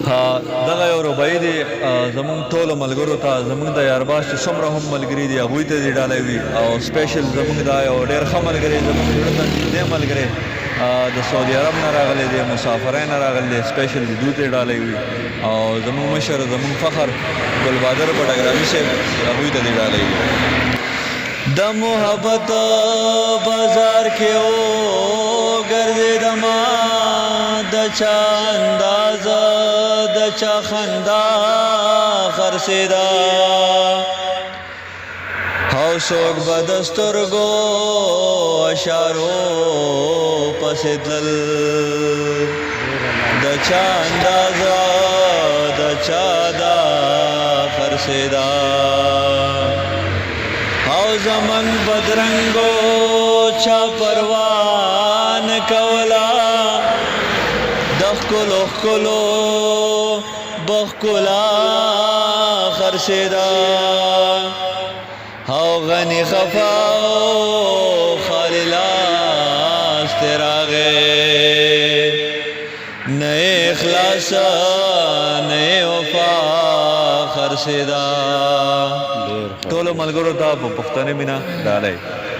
ها دغه یو ربعي دی زمونږ ټولو ملګرو ته زمونږ د یارباز چې څومره هم ملګري دي هغوی ته دې ډالۍ وي او سپیشل زمونږ دا یو ډېر ښه ملګری زمونږ زړه ته نږدې ملګری د سعودي عرب نه راغلی دی مسافرۍ نه راغلی دی سپیشل د دوی ته ډالۍ وي او زمونږ مشر زمونږ فخر ګلبادر بډګرامي صاحب هغوی ته دې ډالۍ وي د محبت بازار کې وګرځېدمه د چا اندازه د چا خندا خرڅېده او څوک به د سترګو اشارو پسې تلل د چا اندازه د چا دا خرڅېده او زمن بدرنګو چا پروا نه کوله د ښکلو ښکلو بښکلا خرڅېده او غني خفا او خالي لاس ترې راغی نه اخلاص نه وفا خرڅېده ټولو ملګرو ته په پښتني مینه ډالۍ